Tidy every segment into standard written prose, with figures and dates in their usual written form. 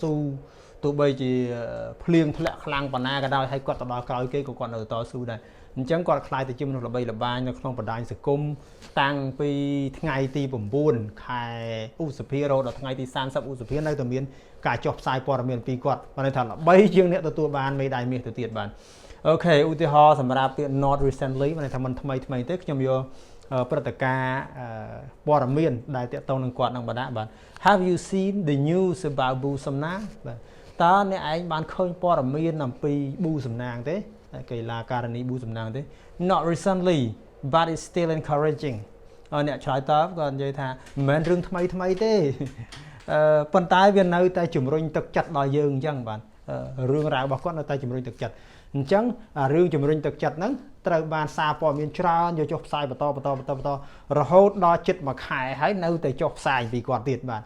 สู้ตัวใบจีเพลียงทะเลคลังปนาก็ได้ให้กอดตลอดกลายเกี่ยวกับก่อนต่อสู้ได้จังกอดคลายแต่จิ้มระบายระบายในคลองประดานสกุมตั้งปีไงตีผมบุญใครอุสเพียโรดไงตีซานซับอุสเพียในตัวเมียนกาจบสายปอร์เมียนปีกอดมาในฐานใบเชียงเนี่ยตัวบานไม่ได้เมียตัวเตียดบานโอเคอุติฮอสำหรับเปีย not recently มาในทำมันทำไมเต็กยมโยปรตกาปอร์เมียนได้เตะตรงนึงกอดนึงบานบาน Have you seen the news about บูสำนักตาเนี่ยไอ้บ้านเคยปอร์เมียนนำปีบูสำนักเต้เกี่ยวกับการนี้บูสำนักเต้ not recently but it's still encouraging เนี่ยชายตอบก่อนใจท่าเหมือนเรื่องทำไมเต้ปนตายเวียนในแต่จุ่มริงตึกจัดลอยยืงจังบ้านเรื่องราวบอกว่าในแต่จุ่มริงตึกจัดจังเรื่องจุ่มริงตึกจัดนั้นตระบานซาปอมีนชราโยจบสายต่อเราโหดดอจิตมาขายให้ในแต่จบสายปีก่อนติดบ้าน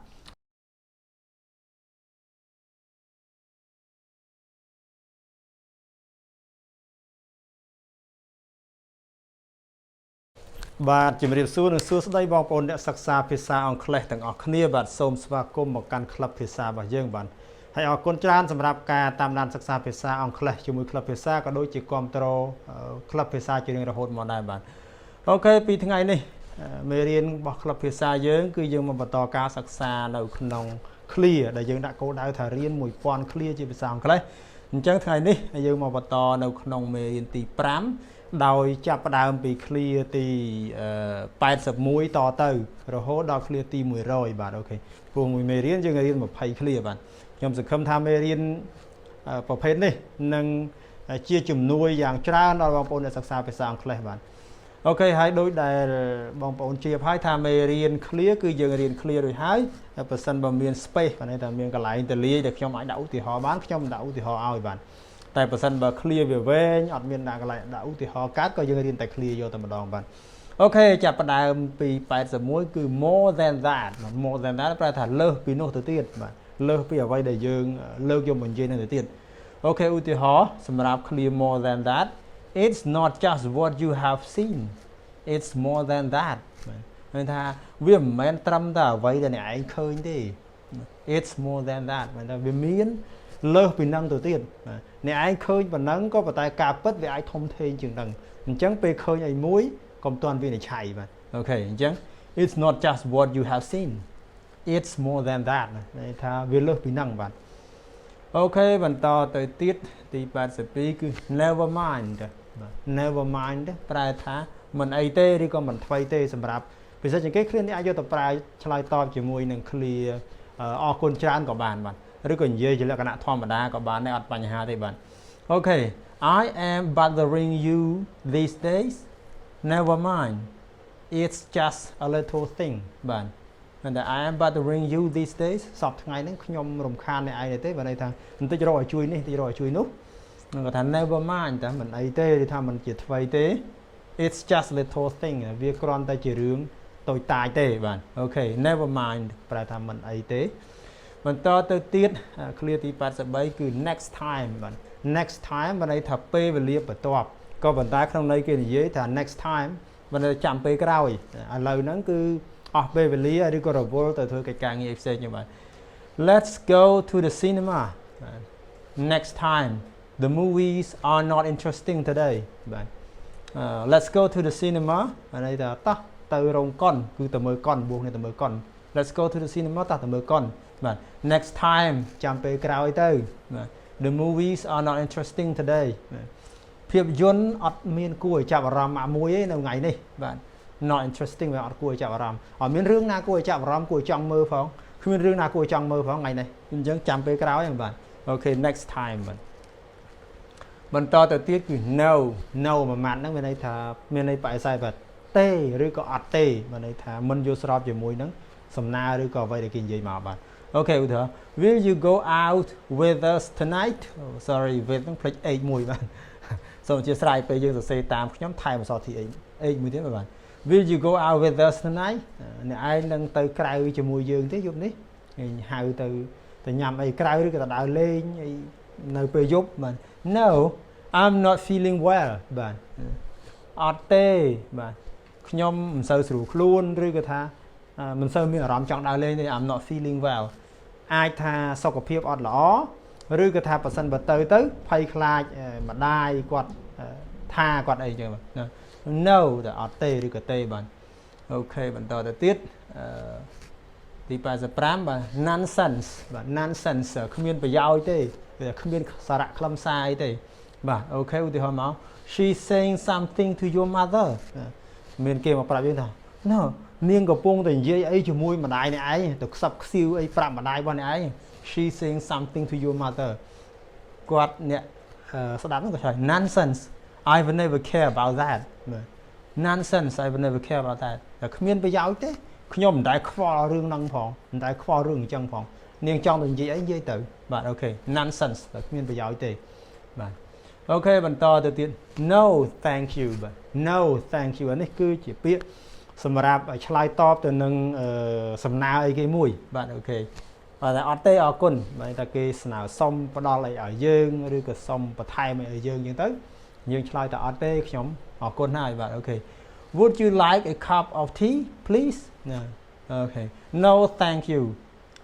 บาดจิมริบสู้หนึ่งสู้สได้บอกปนเนี่ยศึกษาภาษาอังกฤษต่างออกเนียบาดส้มสมาคมบอกการคลับภาษาบาดเยื่อบันให้ออกคนจานสำหรับการตามด้านศึกษาภาษาอังกฤษจมูกคลับภาษาก็โดยจิกรมโตรคลับภาษาจีนระหดมาได้บันโอเคปีทั้งไงนี่เมื่อเรียนบอกคลับภาษาเยอะคือยังมาต่อการศึกษาในขนมเคลียได้ยังได้โคได้ถ่ายเรียนมวยปอนเคลียจีภาษาอังกฤษจังทั้งไงนี่ยังมาต่อในขนมเมื่อเรียนตีพรำโดยจับประดามปีเคลียตีไปสับมุ้ยต่อเตอร์เราโหดเคลียตีมวยรอยบาทโอเคพวกมวยเมเรียนยังเรียนแบบไพ่เคลียบาทยมสึกคำทำเมเรียนประเภทนี้นั่งเชี่ยจุ่มนุยอย่างจ้าเราบางปนศึกษาภาษาอังกฤษบาทโอเคให้โดยได้บางปนเชี่ยไพ่ทำเมเรียนเคลียคือยังเรียนเคลียโดยให้เปอร์เซ็นต์บางเมียนสเปซในแต่เมียนกระไรอินเตอร์เลียเด็กยมไอ้ดาวตีหอบ้านยมดาวตีหอเอาบาทแต่เปอร์เซ็นต์แบบเคลียร์เว้ยอดเมียนด่างอะไรด่าอุติหอการ์ดก็ยังเรียนแต่เคลียร์โยตมาดองบันโอเคจับประดามปีไปสมุยคือ more than that แปลថាលើសពីនោះទៅទៀតបាទលើសពីអ្វីដែលយើងលើកយកមកនិយាយនឹងទៅទៀតអូខេឧទាហរណ៍សម្រាប់ clear more than that it's not just what you have seen it's more than that មានថាវាមិនមែនត្រឹមតែអ្វីដែលអ្នកឯងឃើញទេ it's more than that មានថាវាមានលើសពីនឹងទៅទៀតអ្នកឯងឃើញប៉ុណ្ណឹងក៏ប៉ុន្តែការពិតវាអាចធំធេងជាងហ្នឹងអញ្ចឹងពេលឃើញអីមួយកុំទាន់វិនិច្ឆ័យបាទអូខេអញ្ចឹង it's not just what you have seen it's more than that ន័យថាវាលើសពីហ្នឹងបាទអូខេបន្តទៅទៀតទី82គឺ never mind បាទ never mind ប្រែថាមិនអីទេឬក៏មិនថ្មីទេសម្រាប់ពិសេសជាងគេឃ្លានេះអាចយកទៅប្រើឆ្លើយតបជាមួយនឹង clear អរគុណច្រើនក៏បានបាទឬក៏និយាយជាលក្ខណៈធម្មតាក៏បានដែរអត់បញ្ហាទេបាទអូខេ I am bothering you these days never mind it's just a little thing បាទតែ I am bothering you these days សពថ្ងៃហ្នឹងខ្ញុំរំខានអ្នកឯងទេបាទន័យថាបន្តិចរកឲ្យជួយនេះបន្តិចរកឲ្យជួយនោះនឹងគាត់ថា never mind តែមិនអីទេឬថាមិនជាថ្មីទេ it's just little thing វាគ្រាន់តែជារឿងតូចតាចទេបាទអូខេ never mind ប្រែថាមិនអីទេបន្តទៅទៀត clear ទី83គឺ next time បាទ next time បានន័យថាពេលវេលាបន្ទាប់ក៏ប៉ុន្តែក្នុងន័យគេនិយាយថា next time បានចាំពេលក្រោយឥឡូវហ្នឹងគឺអស់ពេលវេលាឬក៏រវល់ទៅធ្វើកិច្ចការងារផ្សេងហ្នឹងបាទ let's go to the cinema next time the movies are not interesting today បាទ let's go to the cinema បានន័យថាតោះទៅរោងកុនគឺទៅមើលកុនបួសនេះទៅមើលកុន let's go to the cinema តោះទៅមើលកុនបាទ next time ចាំពេលក្រោយទៅបាទ the movies are not interesting today ភាពយន្តអត់មានគួរឲ្យចាប់អារម្មណ៍មួយទេនៅថ្ងៃនេះបាទ not interesting វាអត់គួរឲ្យចាប់អារម្មណ៍អត់មានរឿងណាគួរឲ្យចាប់អារម្មណ៍គួរចង់មើលផងគ្មានរឿងណាគួរចង់មើលផងថ្ងៃនេះអញ្ចឹងចាំពេលក្រោយហ្នឹងបាទអូខេ next time បាទបន្តទៅទៀតគឺ no មួយម៉ាត់ហ្នឹងមានន័យថាមានន័យបដិសេធបាទទេឬក៏អត់ទេមានន័យថាមិនយល់ស្របជាមួយនឹងសំណើឬក៏អ្វីដែលគេនិយាយមកបាទអូខេឧទាហរណ៍ will you go out with us tonight sorry with នឹងភ្លេច h មួយបាទសូមអធិស្ឋានពេលយើងសរសេរតាមខ្ញុំថែមអក្សរ th មួយទៀតបាទ will you go out with us tonight អ្នកឯងនឹងទៅក្រៅជាមួយយើងទេយប់នេះហៅទៅញ៉ាំអីក្រៅឬក៏ទៅដើរលេងអីនៅពេលយប់បាទ no I'm not feeling well បាទអត់ទេបាទខ្ញុំមិនសូវស្រួលខ្លួនឬក៏ថាមិនសូវមានអារម្មណ៍ចង់ដើរលេងទេ I'm not feeling well ai tha sọc phiệp ọt lõ rư cái tha percent bật tới phay khai mà đai quạt tha quạt ấy chứ mà no là ọt tê rư cái tê bạn ok bạn to tới tiết thì bà sẽ pram bà nonsense không biết phải giao thế không biết xả rạc lâm sai thế bà ok thì hỏi máu she's saying something to your mother mình kêu mà pram như thế no niên của pung thì dây ấy cho mui mà đại này ấy được sập siêu ấy pram mà đại bọn này ấy she's saying something to your mother quạt nè sao đáp nó có nonsense I will never care about that nonsense I will never care about that là không biết phải giao thế nhom đại kho rương năng phòng đại kho rương chân phòng niên trong mình gì ấy dây tự bạn ok nonsense là nguyên bây giờ thì bạn ok bạn to từ tiền no thank you bạn no thank you anh ấy cứ chỉ biết sầm rạp ở slide top từ nâng sầm na ấy cái mùi bạn ok và là ở ở cồn vậy ta cái nào xong bắt đầu lại ở dương rồi cái xong và thay mày ở dương như tới nhưng slide ta ở tê nhóm ở cồn này bạn ok would you like a cup of tea please no. Okay no thank you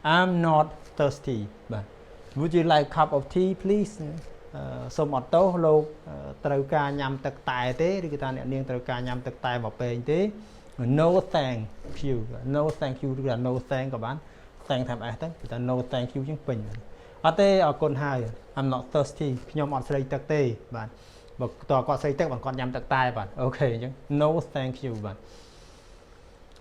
I'm not thirsty but would you like a cup of tea please xong ở tố lô trâu ca nhằm tật tài thế thì người ta niên trâu ca nhằm tật tài một bên thế no thank you tức là no thank các bạn thank tham ai thế người ta no thank you chứng bình ở thế ở con hai I'm not thirsty nhóm ở đây tật tê bạn một tòa con xây tết bằng con nhằm tật tài bạn ok chứ no thank you bạn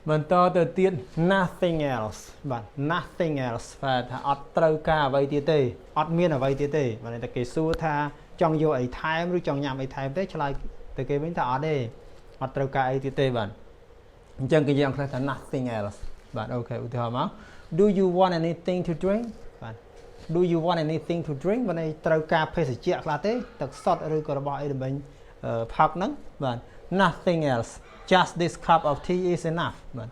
mình to từ tiên nothing else bạn nothing else và ọt trâu ca vậy tiệt tê ọt miên ở vậy tiệt tê và này là cái xu tha trong vô ấy thay rồi trong nhằm ấy thay tết cho lại từ cái bánh thọ đây ọt trâu ca ấy tiệt tê bạn chân cái gì ông là nothing else bạn ok thì hỏi máu do you want anything to drink bạn do you want anything to drink và này trâu ca phê sẽ chẹt là thế tật sọt rồi có bỏ ấy để mình phạt nắng bạn nothing else just this cup of tea is enough bạn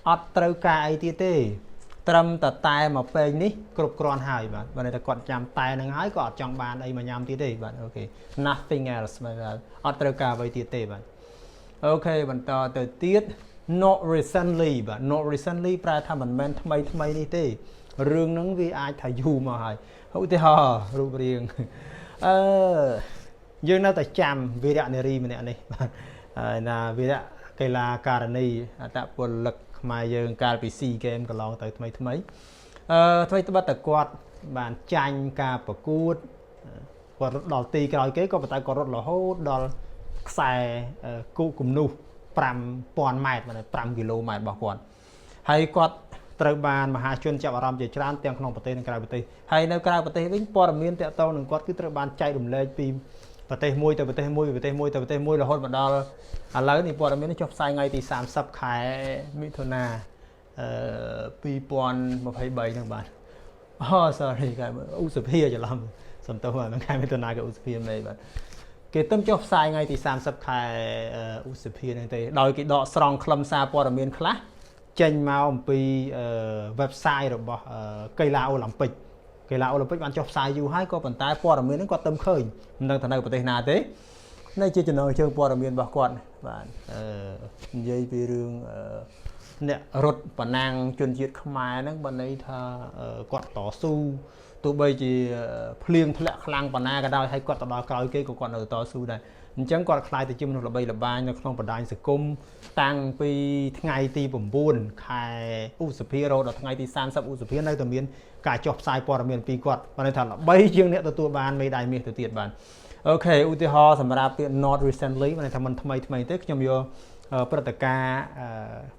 ọt trâu ca ấy tiệt tê trâm tật tai mà phê ní cục con hài bạn và này là còn chạm tai năng hái có trong bàn đây mà nhắm tiệt tê bạn ok nothing else mà ọt trâu ca với tiệt tê bạn ok bạn to từ tiết not recently bạn not recently pra tham mình men thay đi tê rương nắng vì ai thầy dù mà hài hữu thế hò rù riêng dương nó tại chạm vì đạn này mình này là vì đạn cái là carani tạo quân lực mà dương KPC game còn lo tới mấy thôi tôi bắt đầu quạt bạn tranh ca bờ cút quạt đỏ tì cái kế có tại có rất là hốt đỏ xài cụ cùng nu 5,000 ម៉ែត្រ 5 គីឡូម៉ែត្ររបស់គាត់ហើយគាត់ត្រូវបានមហាជនចាប់អារម្មណ៍ជាច្រើនទាំងក្នុងប្រទេសនិងក្រៅប្រទេសហើយនៅក្រៅប្រទេសវិញព័ត៌មានតាក់ទងនឹងគាត់គឺត្រូវបានចែករំលែកពីប្រទេសមួយទៅប្រទេសមួយរហូតមកដល់ឥឡូវនេះព័ត៌មាននេះចុះផ្សាយថ្ងៃទី 30 ខែមិថុនា 2023 ហ្នឹងបាទអូ sorry គេឧសភាច្រឡំសំទោសបាទខែមិថុនាគេឧសភាមែនបាទគេទៅចុះផ្សាយថ្ងៃទី 30 ខែឧសភាហ្នឹងទេដោយគេដកស្រង់ខ្លឹមសារព័ត៌មានខ្លះចេញមកអំពី website របស់កីឡាអូឡ িম্পিক បានចុះផ្សាយយូរហើយក៏ប៉ុន្តែព័ត៌មានហ្នឹងគាត់ទៅឃើញមិនដឹងទៅនៅប្រទេសណាទេនេះជាចំណងជើងព័ត៌មានរបស់គាត់បាទនិយាយពីរឿងអ្នករត់ប្រណាំងជនជាតិខ្មែរហ្នឹងបើន័យថាគាត់តស៊ូទោះបីជាភ្លៀងធ្លាក់ខ្លាំងប៉ុណ្ណាក៏ដោយហើយគាត់ទៅដល់ក្រោយគេក៏គាត់នៅតស៊ូដែរអញ្ចឹងគាត់ខ្លាយទៅជាមនុស្សល្បីល្បាញនៅក្នុងបណ្ដាញសង្គមតាំងពីថ្ងៃទី9 ខែឧសភារហូតដល់ថ្ងៃទី 30 ឧសភានៅតែមានការចុះផ្សាយព័ត៌មានពីគាត់បានន័យថាល្បីជាងអ្នកទទួលបានមេដាយមាសទៅទៀតបានអូខេឧទាហរណ៍សម្រាប់ពាក្យ not recently បានន័យថាមិនថ្មីទេខ្ញុំយកព្រឹត្តិការណ៍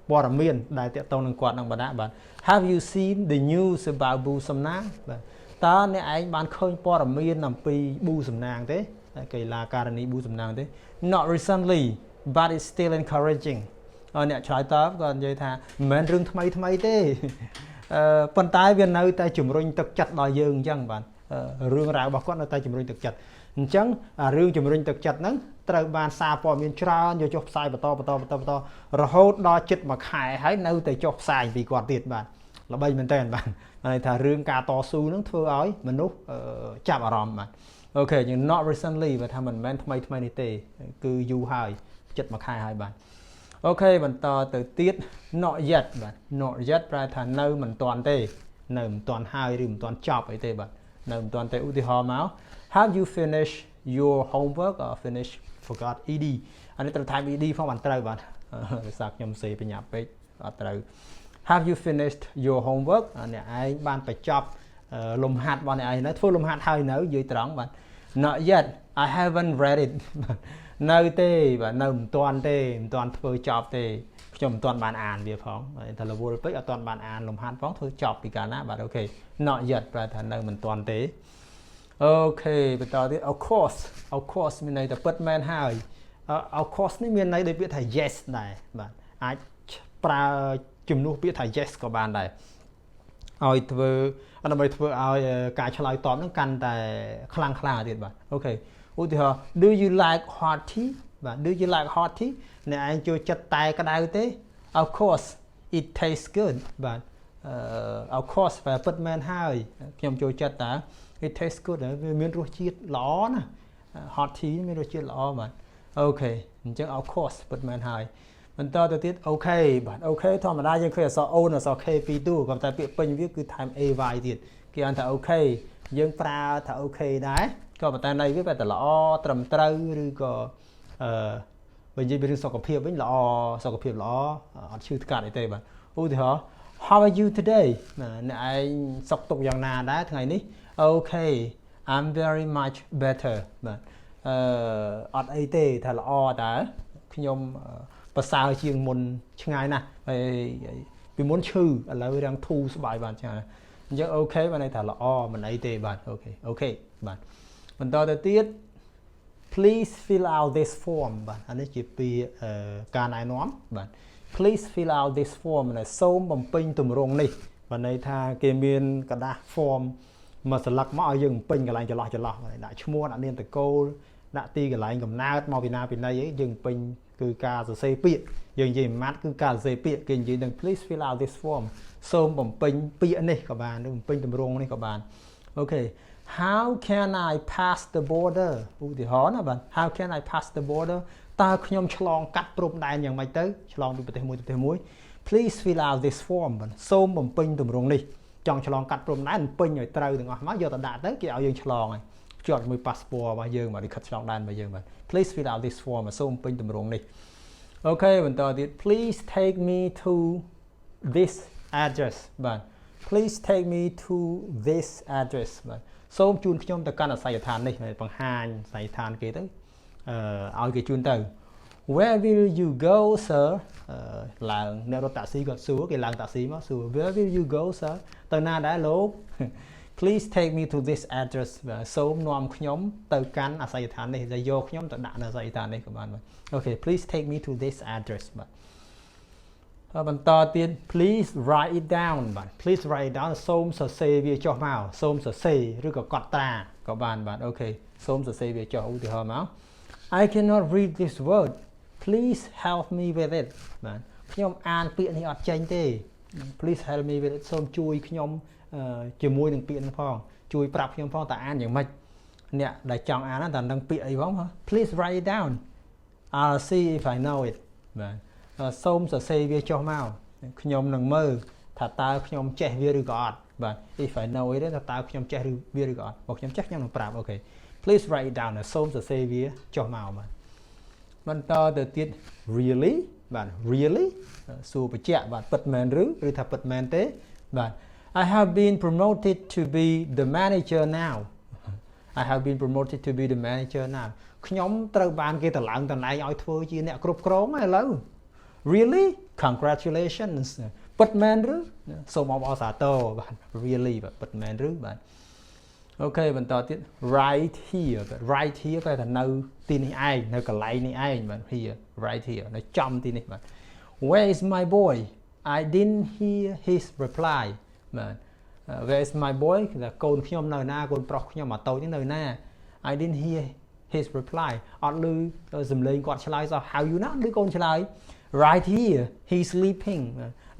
ព័ត៌មានដែលតាក់ទងនឹងគាត់នឹងបណ្ដាបាទ Have you seen the news about Boo Samna បាទតើអ្នកឯងបានឃើញព័ត៌មានអំពី Boo Samna ទេកីឡាករនី Boo Samna ទេ Not recently but it's still encouraging អ្នកឆ្លើយតបក៏និយាយថាមិនមែនរឿងថ្មីទេប៉ុន្តែវានៅតែជំរុញទឹកចិត្តដល់យើងអញ្ចឹងបាទរឿងរ៉ាវរបស់គាត់នៅតែជំរុញទឹកចិត្តអញ្ចឹងរឿងជំរុញទឹកចិត្តហ្នឹងត្រូវបានសារព័ត៌មានច្រើនយកចុះផ្សាយបន្តរហូតដល់ជិតមួយខែហើយនៅតែចុះផ្សាយពីគាត់ទៀតបាទល្បីមែនតើបាទន័យថារឿងការតស៊ូហ្នឹងធ្វើឲ្យមនុស្សចាប់អារម្មណ៍បាទអូខេយើង not recently បើថាមិនមែនថ្មីនេះទេគឺយូរហើយជិតមួយខែហើយបាទអូខេបន្តទៅទៀត not yet បាទ not yet ប្រែថានៅមិនទាន់ទេ នៅមិនទាន់ហើយឬមិនទាន់ចប់អីទេបាទនៅមិនទាន់ទេឧទាហរណ៍មក have you finished your homework or finish forgot ed អានេះត្រូវថែម ed ផងបានត្រូវបាទដោយសារខ្ញុំសេបញ្ញាពេកអត់ត្រូវ have you finished your homework អ្នកឯងបានបញ្ចប់លំហាត់របស់អ្នកឯងនៅធ្វើលំហាត់ហើយនៅនិយាយត្រង់បាទ not yet I haven't read it នៅទេបាទនៅមិនទាន់ទេមិនទាន់ធ្វើចប់ទេខ្ញុំមិនទាន់បានអានវាផងតែរវល់ពេកអត់ទាន់បានអានលំហាត់ផងធ្វើចប់ពីកាលណាបាទអូខេ not yet ប្រែថានៅមិនទាន់ទេអូខេបន្តទៀត of course មានន័យថាពិតមែនហើយ of course នេះមានន័យដូចពាក្យថា yes ដែរបាទអាចប្រើជំនួសពាក្យថា yes ក៏បានដែរឲ្យធ្វើដើម្បីធ្វើឲ្យការឆ្លើយតបហ្នឹងកាន់តែខ្លាំងក្លាទៀតបាទអូខេឧទាហរណ៍ do you like hot tea បាទ do you like hot tea អ្នកឯងចូលចិត្តតែក្តៅទេ of course it tastes good បាទof course បែបពិតមែនហើយខ្ញុំចូលចិត្តតា it tastes good វាមានរសជាតិល្អណា hot tea មានរសជាតិល្អបាទអូខេអញ្ចឹង of course ពិតមែនហើយបន្តទៅទៀត okay បាទ okay ធម្មតាយើងឃើញអក្សរ o និងអក្សរ k ពីរទូក៏តែពាក្យពេញវាគឺថែម ay ទៀតគេហៅថា okay យើងប្រើថា okay ដែរក៏ប៉ុន្តែន័យវាបែបតែល្អត្រឹមត្រូវឬក៏បើនិយាយពីរឿងសុខភាពវិញល្អសុខភាពល្អអត់ឈឺថ្កាត់អីទេបាទឧទាហរណ៍ how are you today អ្នកឯងសុខទុក្ខយ៉ាងណាដែរថ្ងៃនេះ okay I'm very much better បាទអត់អីទេថាល្អតើខ្ញុំប្រសើរជាងមុនឆ្ងាយណាស់ហើយពីមុនឈឺឥឡូវរាំងធូរស្បាយបានឆ្ងាយអញ្ចឹងអូខេបានន័យថាល្អមិនអីទេបាទអូខេបាទបន្តទៅទៀត please fill out this form បាទអានេះជាពាក្យការណែនាំបាទ please fill out this form សូមបំពេញទម្រង់នេះបានន័យថាគេមានកระดาษ form មកស្លឹកមកឲ្យយើងបំពេញកន្លែងចន្លោះដាក់ឈ្មោះដាក់នាមតកូលដាក់ទីកន្លែងកំណើតមកពីណាពីណីអីយើងពេញគឺការសរសេរពាក្យយើងនិយាយមួយម៉ាត់គឺការសរសេរពាក្យគេនិយាយនឹង please fill out this form សូមបំពេញពាក្យនេះក៏បានឬបំពេញទម្រង់នេះក៏បានអូខេ how can I pass the border ឧទាហរណ៍ណាបាទ how can I pass the border តើខ្ញុំឆ្លងកាត់ព្រំដែនយ៉ាងម៉េចទៅឆ្លងពីប្រទេសមួយទៅប្រទេសមួយ please fill out this form បាទសូមបំពេញទម្រង់នេះចង់ឆ្លងកាត់ព្រំដែនពេញឲ្យត្រូវទាំងអស់មកយកទៅដាក់ទៅគេឲ្យយើងឆ្លងហើយជាប់ជាមួយ passport របស់យើងបាទលិខិតឆ្លងដែនរបស់យើងបាទ please fill out this form សូមពេញទម្រង់នេះអូខេបន្តទៀត please take me to this address បាទ please take me to this address បាទសូមជូនខ្ញុំទៅកាន់អាសយដ្ឋាននេះបង្ហាញអាសយដ្ឋានគេទៅឲ្យគេជូនទៅ where will you go sir ឡើងអ្នករត់តាក់ស៊ីគាត់សួរគេឡើងតាក់ស៊ីមកសួរ where will you go sir ទៅណាដែរលោក please take me to this address សូមនាំខ្ញុំទៅកាន់អាសយដ្ឋាននេះដែលយកខ្ញុំទៅដាក់នៅអាសយដ្ឋាននេះក៏បានបាទអូខេ please take me to this address បាទបន្តទៀត please write it down បាទ please write it down សូមសរសេរវាចុះមកសូមសរសេរឬក៏កត់ត្រាក៏បានបាទអូខេសូមសរសេរវាចុះឧទាហរណ៍មក I cannot read this word please help me with it បាទខ្ញុំអានពាក្យនេះអត់ចេញទេ please help me with it សូមជួយខ្ញុំជាមួយនឹងពាក្យហ្នឹងផងជួយប្រាប់ខ្ញុំផងតើអានយ៉ាងម៉េចអ្នកដែលចង់អានតើដឹងពាក្យអីផង please write it down I'll see if I know it បាទសូមសរសេរវាចុះមកខ្ញុំនឹងមើលថាតើខ្ញុំចេះវាឬក៏អត់បាទ if I know it ថាតើខ្ញុំចេះវាឬក៏អត់បើខ្ញុំចេះខ្ញុំនឹងប្រាប់អូខេ please write it down សូមសរសេរវាចុះមកបាទបន្តទៅទៀត really បាទ really សួរបញ្ជាក់បាទពិតមែនឬថាពិតមែនទេបាទ I have been promoted to be the manager now I have been promoted to be the manager now ខ្ញុំត្រូវបានគេតម្លើងតំណែងឲ្យធ្វើជាអ្នកគ្រប់គ្រងឥឡូវ really congratulations ពិតមែនឬសូមអបអរសាទរបាទ really បាទពិតមែនឬបាទអូខេបន្តទៀត right here បាទ right here គេថានៅទីនេះឯងនៅកន្លែងនេះឯងបាទ here right here នៅចំទីនេះបាទ where is my boy I didn't hear his reply បាទ where is my boy គឺថាកូនខ្ញុំនៅណាកូនប្រុសខ្ញុំអាតូចនេះនៅណា I didn't hear his reply អត់ឮសំឡេងគាត់ឆ្លើយសោះហៅយូរណាស់ឮកូនឆ្លើយ right here he's sleeping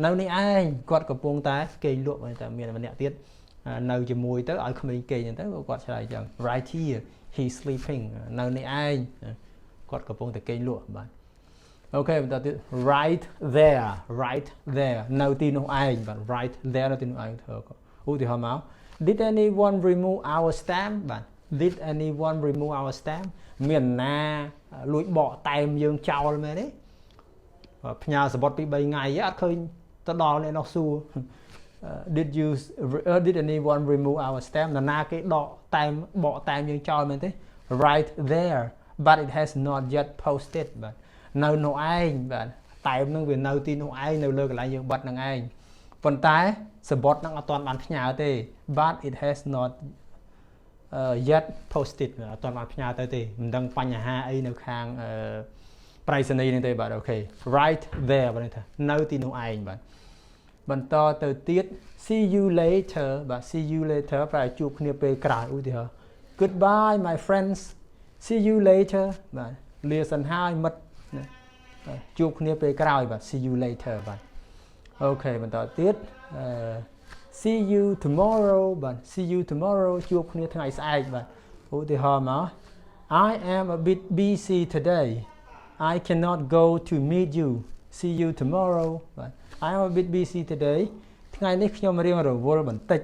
នៅនេះឯងគាត់កំពុងតែគេងលក់តែមានម្នាក់ទៀតនៅជាមួយទៅឲ្យក្មេងគេងចឹងទៅគាត់ឆ្លើយចឹង right here he's sleeping នៅនេះឯងគាត់កំពុងតែគេងលក់បាទអូខេបន្តទៀត right there នៅទីនោះឯងបាទ right there នៅទីនោះឯងធ្វើ ឧទាហរណ៍មក Did anyone remove our stamp បាទ Did anyone remove our stamp មានណាលួចបកតែមយើងចោលមែនទេផ្ញើសបុតពី3ថ្ងៃអត់ឃើញទៅដល់អ្នកនោះសួរdid anyone remove our stamp នរណាគេដកតែមបកតែមយើងចោលមែនទេ right there but it has not yet posted បាទនៅនោះឯងបាទតែមនឹងវានៅទីនោះឯងនៅលើកន្លែងយើងបិទនឹងឯងប៉ុន្តែសបុតនឹងអត់ទាន់បានផ្ញើទេ but it has not yet posted អត់ទាន់បានផ្ញើទៅទេមិនដឹងបញ្ហាអីនៅខាងប្រៃសណីយ៍នេះទេបាទអូខេ right there បាទថានៅទីនោះឯងបាទបន្តទៅទៀត see you later បាទ see you later ប្រែជួបគ្នាពេលក្រោយឧទាហរណ៍ goodbye my friends see you later បាទលាសិនហើយមិត្តជួបគ្នាពេលក្រោយបាទ see you later បាទអូខេបន្តទៀត see you tomorrow បាទ see you tomorrow ជួបគ្នាថ្ងៃស្អែកបាទឧទាហរណ៍មក I am a bit busy today I cannot go to meet you see you tomorrow បាទ I am a bit busy today ថ្ងៃនេះខ្ញុំរៀងរវល់បន្តិច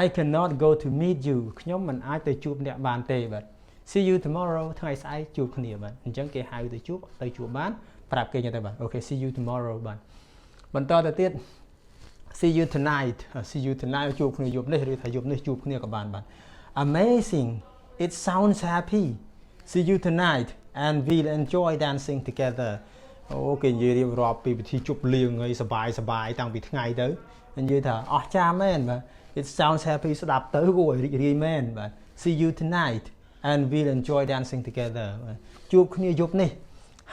I cannot go to meet you ខ្ញុំមិនអាចទៅជួបអ្នកបានទេបាទ see you tomorrow ថ្ងៃស្អែកជួបគ្នាបាទអញ្ចឹងគេហៅទៅជួបបានប្រាប់គេចឹងទៅបាទអូខេ see you tomorrow បាទបន្តទៅទៀត see you tonight see you tonight ជួបគ្នាយប់នេះឬថាយប់នេះជួបគ្នាក៏បានបាទ amazing it sounds happy see you tonight and we'll enjoy dancing together អូគេនិយាយរៀបរាប់ពីពិធីជប់លៀងអីសបាយតាំងពីថ្ងៃទៅនិយាយថាអស្ចារ្យមែនបាទ it sounds happy ស្ដាប់ទៅគួរឲ្យរីករាយមែនបាទ see you tonight and we'll enjoy dancing together ជួបគ្នាយប់នេះ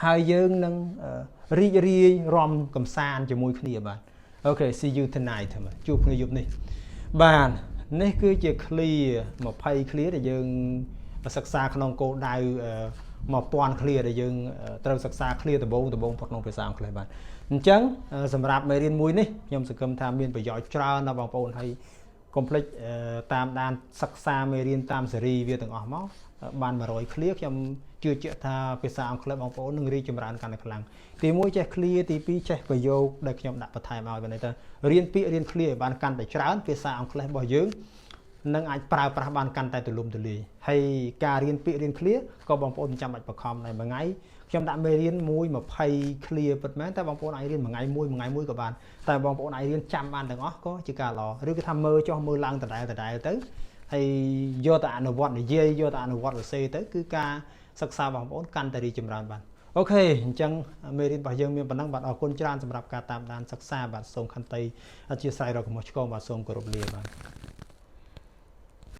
ហើយយើងនឹងរីករាយរំកំសាន្តជាមួយគ្នាបាទអូខេ see you tonight ជួបគ្នាយប់នេះបាទនេះគឺជា clear 20 clear ដែលយើងសិក្សាក្នុងគោលដៅ1000 clear ដែលយើងត្រូវសិក្សា clear ដំបូងក្នុងភាសាអង់គ្លេសបាទអញ្ចឹងសម្រាប់មេរៀនមួយនេះខ្ញុំសង្ឃឹមថាមានប្រយោជន៍ច្រើនដល់បងប្អូនហើយកុំភ្លេចតាមដានសិក្សាមេរៀនតាមស៊េរីវាទាំងអស់មកបាន100 clear ខ្ញុំជឿជាក់ថាភាសាអង់គ្លេសបងប្អូននឹងរីកចម្រើនកាន់តែខ្លាំងទី1ចេះ clear ទី2ចេះប្រយោគដែលខ្ញុំដាក់បន្ថែមឲ្យបើន័យថារៀនពាក្យរៀន clear ឲ្យបានកាន់តែច្រើនភាសាអង់គ្លេសរបស់យើងនឹងអាចប្រើប្រាស់បានកាន់តែទូលំទូលាយហើយការរៀនពាក្យរៀន clear ក៏បងប្អូនចាំបាច់បខំដែរមួយថ្ងៃខ្ញុំដាក់មេរៀនមួយ20 clear ពិតមែនតែបងប្អូនអាចរៀនមួយថ្ងៃមួយក៏បានតែបងប្អូនអាចរៀនចាំបានទាំងអស់ក៏ជាការល្អឬក៏ថាមើលចុះមើលឡើងដដែលទៅហើយយកទៅអនុវត្តនិយាយយកទៅអនុវត្តសរសេរទៅគឺការសិក្សាបងប្អូនកាន់តែរីកចម្រើនបានអូខេអញ្ចឹងមេរៀនរបស់យើងមានប៉ុណ្ណឹងបាទអរគុណច្រើនសម្រាប់ការតាមដានសិក្សាបាទសូមខន្តីអធិស្ឋានរកកំហុសឆ្គងបាទសូមគោរពលាបាទ